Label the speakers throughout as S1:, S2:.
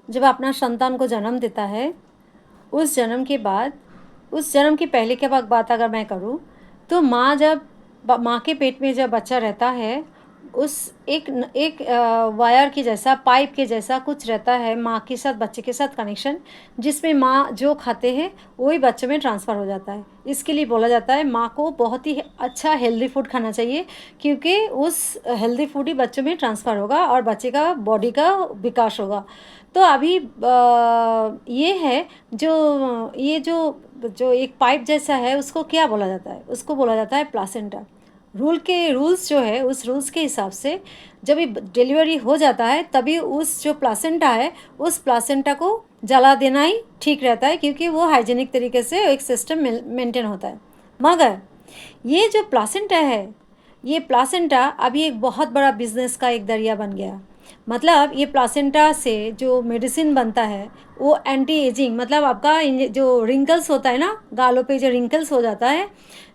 S1: जब अपना संतान को जन्म देता है, उस जन्म के बाद, उस जन्म के पहले के बात अगर मैं करूँ, तो माँ के पेट में जब बच्चा रहता है, उस एक वायर के जैसा, पाइप के जैसा कुछ रहता है माँ के साथ बच्चे के साथ कनेक्शन, जिसमें माँ जो खाते हैं वही बच्चे में ट्रांसफ़र हो जाता है। इसके लिए बोला जाता है माँ को बहुत ही अच्छा हेल्दी फूड खाना चाहिए, क्योंकि उस हेल्दी फूड ही बच्चों में ट्रांसफ़र होगा और बच्चे का बॉडी का विकास होगा। तो अभी ये है जो ये जो जो एक पाइप जैसा है, उसको क्या बोला जाता है? उसको बोला जाता है प्लासेंटा। रूल्स जो है, उस रूल्स के हिसाब से जब ये डिलीवरी हो जाता है, तभी उस जो प्लासेंटा है, उस प्लासेंटा को जला देना ही ठीक रहता है, क्योंकि वो हाइजीनिक तरीके से एक सिस्टम मेंटेन होता है। मगर ये जो प्लासेंटा है, ये प्लासेंटा अभी एक बहुत बड़ा बिजनेस का एक दरिया बन गया। मतलब ये प्लासेंटा से जो मेडिसिन बनता है, वो एंटी एजिंग, मतलब आपका जो रिंकल्स होता है ना, गालों पे जो रिंकल्स हो जाता है,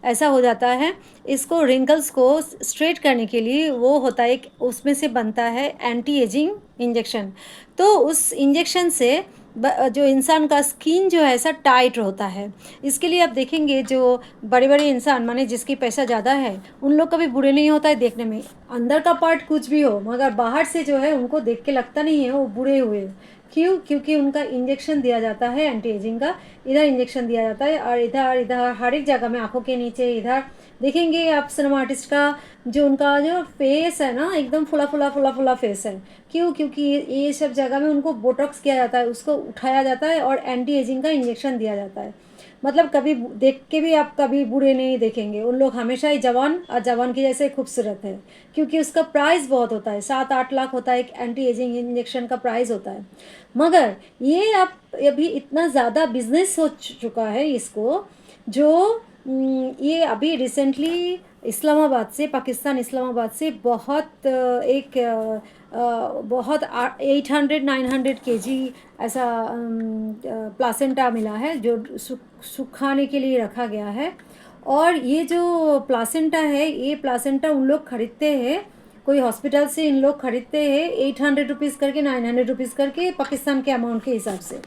S1: ऐसा हो जाता है, इसको रिंकल्स को स्ट्रेट करने के लिए वो होता है, एक उसमें से बनता है एंटी एजिंग इंजेक्शन। तो उस इंजेक्शन से जो इंसान का स्किन जो है ऐसा टाइट होता है। इसके लिए आप देखेंगे जो बड़े बड़े इंसान, माने जिसकी पैसा ज़्यादा है, उन लोग कभी बुरे नहीं होता है देखने में। अंदर का पार्ट कुछ भी हो, मगर बाहर से जो है उनको देख के लगता नहीं है वो बुरे हुए। क्यों? क्योंकि उनका इंजेक्शन दिया जाता है एंटी एजिंग का। इधर इंजेक्शन दिया जाता है और इधर इधर हर एक जगह में, आंखों के नीचे, इधर देखेंगे आप सिनेमा आर्टिस्ट का जो उनका जो फेस है ना, एकदम फुला फुला फुला फुला फेस है। क्यों? क्योंकि ये सब जगह में उनको बोटॉक्स किया जाता है, उसको उठाया जाता है और एंटी एजिंग का इंजेक्शन दिया जाता है। मतलब कभी देख के भी आप कभी बुरे नहीं देखेंगे, उन लोग हमेशा ही जवान और जवान की जैसे खूबसूरत है, क्योंकि उसका प्राइस बहुत होता है, 7-8 लाख होता है एक एंटी एजिंग इंजेक्शन का प्राइस होता है। मगर ये अब अभी इतना ज़्यादा बिजनेस हो चुका है इसको, जो ये अभी रिसेंटली इस्लामाबाद से, पाकिस्तान इस्लामाबाद से बहुत बहुत 800-900 kg ऐसा प्लासेंटा मिला है, जो सुखाने के लिए रखा गया है। और ये जो प्लासेंटा है, ये प्लासेंटा उन लोग खरीदते हैं, कोई हॉस्पिटल से इन लोग खरीदते हैं 800 रुपीज़ करके, 900 रुपीज़ करके, पाकिस्तान के अमाउंट के हिसाब से।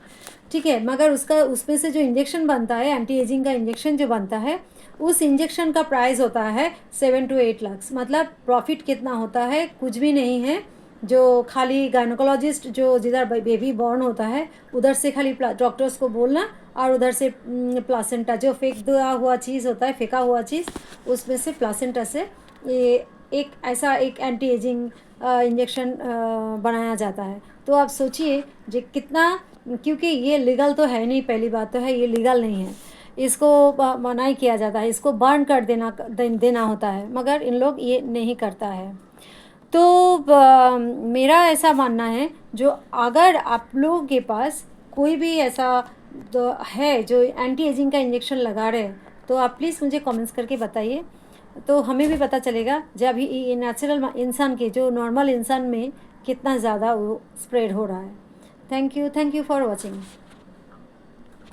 S1: ठीक है, मगर उसका उसमें से जो इंजेक्शन बनता है, एंटी एजिंग का इंजेक्शन जो बनता है, उस इंजेक्शन का प्राइस होता है 7 to 8 लाख। मतलब प्रॉफिट कितना होता है? कुछ भी नहीं है। जो खाली गायनोकोलॉजिस्ट जो जिधर बेबी बॉर्न होता है, उधर से खाली डॉक्टर्स को बोलना, और उधर से प्लासेंटा जो फेंक दिया हुआ चीज़ होता है, फेंका हुआ चीज़, उसमें से प्लासेंटा से ये एक ऐसा एक एंटी एजिंग इंजेक्शन बनाया जाता है। तो आप सोचिए जो कितना, क्योंकि ये लीगल तो है नहीं, पहली बात तो है ये लीगल नहीं है, इसको मनाही किया जाता है, इसको बर्न कर देना होता है, मगर इन लोग ये नहीं करता है। तो मेरा ऐसा मानना है, जो अगर आप लोगों के पास कोई भी ऐसा तो है जो एंटी एजिंग का इंजेक्शन लगा रहे हैं, तो आप प्लीज़ मुझे कमेंट्स करके बताइए, तो हमें भी पता चलेगा जब ये नेचुरल इंसान के, जो नॉर्मल इंसान में कितना ज़्यादा वो स्प्रेड हो रहा है। Thank you for watching.